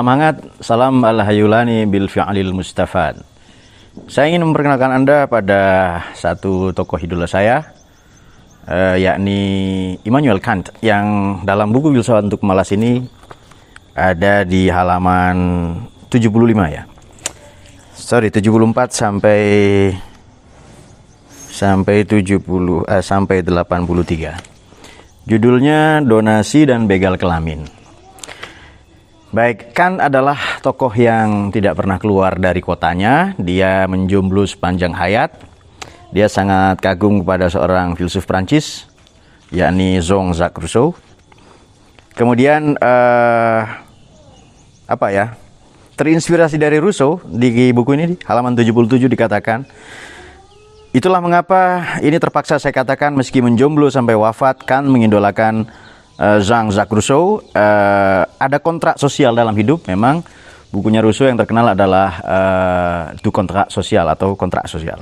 Semangat, salam al-hayulani bil fi'alil mustafad. Saya ingin memperkenalkan Anda pada satu tokoh idola saya, yakni Immanuel Kant, yang dalam buku Filsafat untuk Pemalas ini ada di halaman 75 ya. 74 sampai 83. Judulnya Donasi dan Begal Kelamin. Baik, Kant adalah tokoh yang tidak pernah keluar dari kotanya. Dia menjomblo sepanjang hayat. Dia sangat kagum kepada seorang filsuf Prancis, yakni Jean-Jacques Rousseau. Kemudian terinspirasi dari Rousseau, di buku ini di halaman 77 dikatakan, itulah mengapa ini terpaksa saya katakan, meski menjomblo sampai wafat, Kant mengidolakan Jean-Jacques Rousseau. Ada kontrak sosial dalam hidup. Memang bukunya Rousseau yang terkenal adalah Du Contrat Social atau kontrak sosial.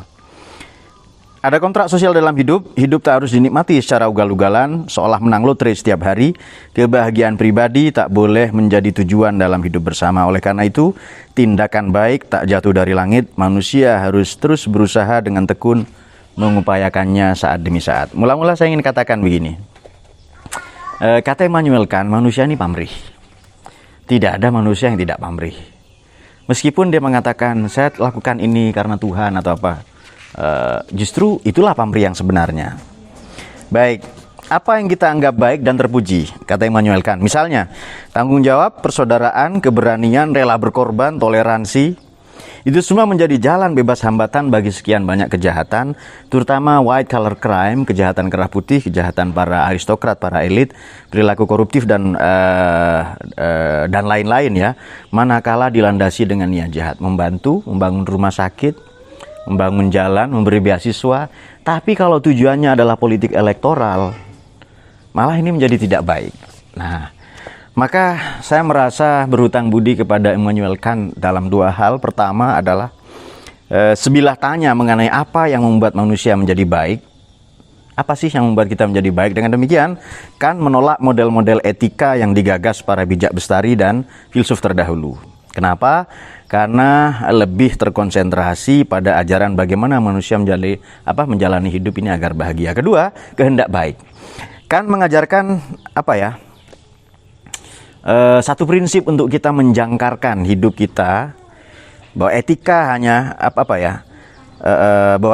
Ada kontrak sosial dalam hidup. Hidup tak harus dinikmati secara ugal-ugalan, seolah menang lotre setiap hari. Kebahagiaan pribadi tak boleh menjadi tujuan dalam hidup bersama. Oleh karena itu, tindakan baik tak jatuh dari langit. Manusia harus terus berusaha dengan tekun mengupayakannya saat demi saat. Mula-mula saya ingin katakan begini. Kata Immanuel Kant, manusia ini pamrih. Tidak ada manusia yang tidak pamrih. Meskipun dia mengatakan, saya lakukan ini karena Tuhan atau apa. Justru itulah pamrih yang sebenarnya. Baik, apa yang kita anggap baik dan terpuji, kata Immanuel Kant. Misalnya, tanggung jawab, persaudaraan, keberanian, rela berkorban, toleransi. Itu semua menjadi jalan bebas hambatan bagi sekian banyak kejahatan, terutama white collar crime, kejahatan kerah putih, kejahatan para aristokrat, para elit, perilaku koruptif dan lain-lain ya. Manakala dilandasi dengan niat jahat, membantu, membangun rumah sakit, membangun jalan, memberi beasiswa. Tapi kalau tujuannya adalah politik elektoral, malah ini menjadi tidak baik. Nah, maka saya merasa berhutang budi kepada Immanuel Kant dalam dua hal. Pertama adalah sebilah tanya mengenai apa yang membuat manusia menjadi baik. Apa sih yang membuat kita menjadi baik? Dengan demikian, Kant menolak model-model etika yang digagas para bijak bestari dan filsuf terdahulu. Kenapa? Karena lebih terkonsentrasi pada ajaran bagaimana manusia menjalani hidup ini agar bahagia. Kedua, kehendak baik. Kant mengajarkan satu prinsip untuk kita menjangkarkan hidup kita, bahwa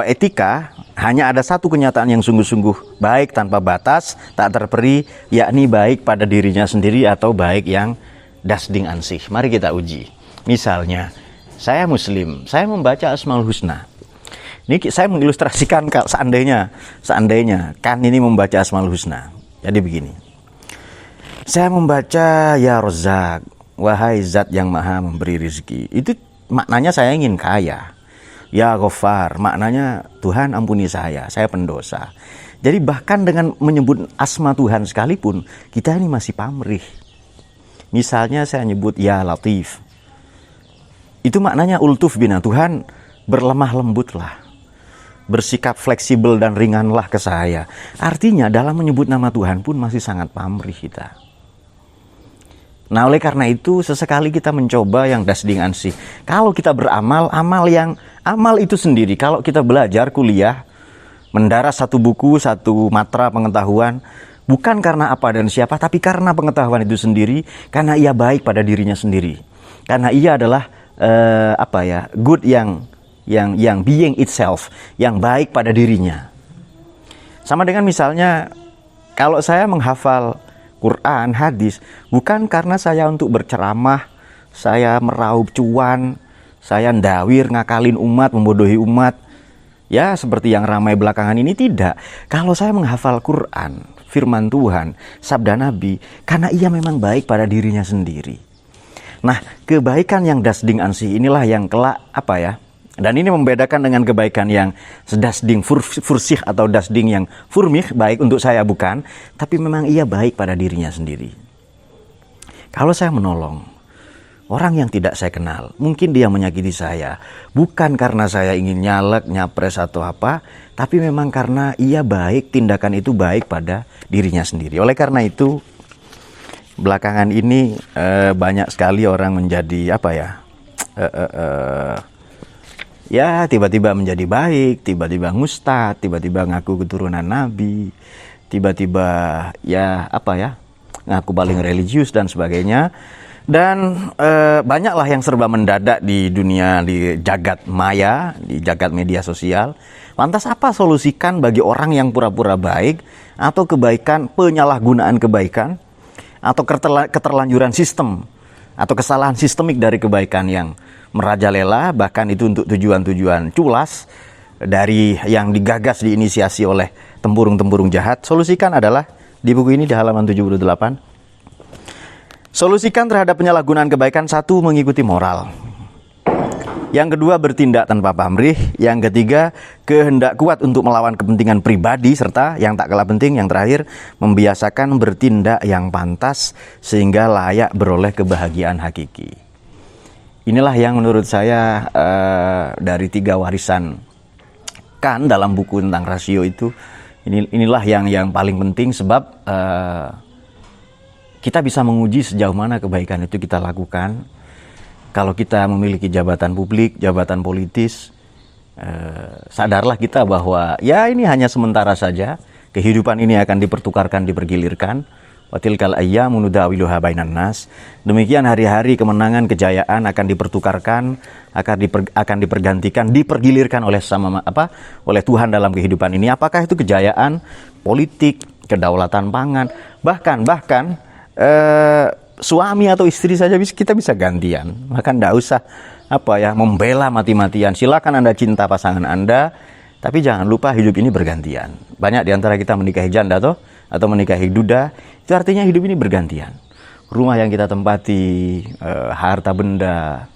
etika hanya ada satu kenyataan yang sungguh-sungguh baik tanpa batas, tak terperi, yakni baik pada dirinya sendiri atau baik yang das Ding an sich. Mari kita uji. Misalnya, saya Muslim, saya membaca Asmaul Husna. Ini saya mengilustrasikan seandainya Kant ini membaca Asmaul Husna. Jadi begini. Saya membaca ya Razzaq, wahai zat yang maha memberi rezeki. Itu maknanya saya ingin kaya. Ya Ghaffar, maknanya Tuhan ampuni saya pendosa. Jadi bahkan dengan menyebut asma Tuhan sekalipun, kita ini masih pamrih. Misalnya saya nyebut ya Latif. Itu maknanya ultuf bina, Tuhan berlemah lembutlah. Bersikap fleksibel dan ringanlah ke saya. Artinya dalam menyebut nama Tuhan pun masih sangat pamrih kita. Nah, oleh karena itu sesekali kita mencoba yang das Ding an sich. Kalau kita beramal, amal itu sendiri. Kalau kita belajar kuliah, mendaras satu buku, satu matra pengetahuan, bukan karena apa dan siapa, tapi karena pengetahuan itu sendiri, karena ia baik pada dirinya sendiri. Karena ia adalah good yang being itself, yang baik pada dirinya. Sama dengan misalnya kalau saya menghafal Quran, hadis, bukan karena saya untuk berceramah, saya meraup cuan, saya ndawir, ngakalin umat, membodohi umat, ya seperti yang ramai belakangan ini, tidak. Kalau saya menghafal Quran, firman Tuhan, sabda Nabi, karena ia memang baik pada dirinya sendiri. Nah, kebaikan yang das Ding an sich inilah yang kelak dan ini membedakan dengan kebaikan yang das Ding fursich atau das Ding yang furmich, baik untuk saya bukan, tapi memang ia baik pada dirinya sendiri. Kalau saya menolong orang yang tidak saya kenal, mungkin dia menyakiti saya, bukan karena saya ingin nyalek, nyapres atau apa, tapi memang karena ia baik, tindakan itu baik pada dirinya sendiri. Oleh karena itu, belakangan ini banyak sekali orang menjadi apa ya? Ya tiba-tiba menjadi baik, tiba-tiba ngustad, tiba-tiba ngaku keturunan nabi, tiba-tiba ya apa ya, ngaku paling religius dan sebagainya. Dan banyaklah yang serba mendadak di dunia, di jagat maya, di jagat media sosial. Lantas apa solusikan bagi orang yang pura-pura baik, atau kebaikan, penyalahgunaan kebaikan, atau keterlanjuran sistem, atau kesalahan sistemik dari kebaikan yang merajalela, bahkan itu untuk tujuan-tujuan culas dari yang digagas, diinisiasi oleh tempurung-tempurung jahat. Solusikan adalah di buku ini di halaman 78. Solusikan terhadap penyalahgunaan kebaikan: 1, mengikuti moral. Yang kedua, bertindak tanpa pamrih. Yang ketiga, kehendak kuat untuk melawan kepentingan pribadi. Serta yang tak kalah penting, yang terakhir, membiasakan bertindak yang pantas sehingga layak beroleh kebahagiaan hakiki. Inilah yang menurut saya dari 3 warisan Kant dalam buku tentang rasio itu, inilah yang paling penting, sebab kita bisa menguji sejauh mana kebaikan itu kita lakukan. Kalau kita memiliki jabatan publik, jabatan politis, sadarlah kita bahwa ya ini hanya sementara saja. Kehidupan ini akan dipertukarkan, dipergilirkan. Watilkal ayyamu nudawiluha bainan nas. Demikian hari-hari kemenangan, kejayaan akan dipertukarkan, akan dipergantikan, dipergilirkan oleh oleh Tuhan dalam kehidupan ini. Apakah itu kejayaan politik, kedaulatan pangan, bahkan suami atau istri saja kita bisa gantian. Maka tidak usah membela mati-matian. Silakan Anda cinta pasangan Anda, tapi jangan lupa hidup ini bergantian. Banyak di antara kita menikahi janda atau menikahi duda, itu artinya hidup ini bergantian. Rumah yang kita tempati, harta benda,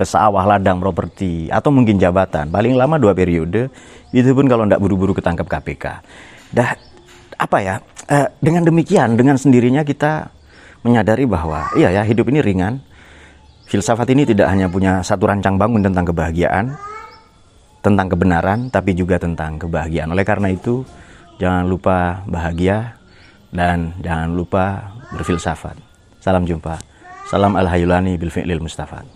sawah, ladang, properti, atau mungkin jabatan, paling lama 2 periode, itu pun kalau tidak buru-buru ketangkep KPK. Dengan demikian, dengan sendirinya kita menyadari bahwa hidup ini ringan. Filsafat ini tidak hanya punya satu rancang bangun tentang kebahagiaan, tentang kebenaran, tapi juga tentang kebahagiaan. Oleh karena itu, jangan lupa bahagia dan jangan lupa berfilsafat. Salam jumpa. Salam al-hayulani bil fi'lil mustafad.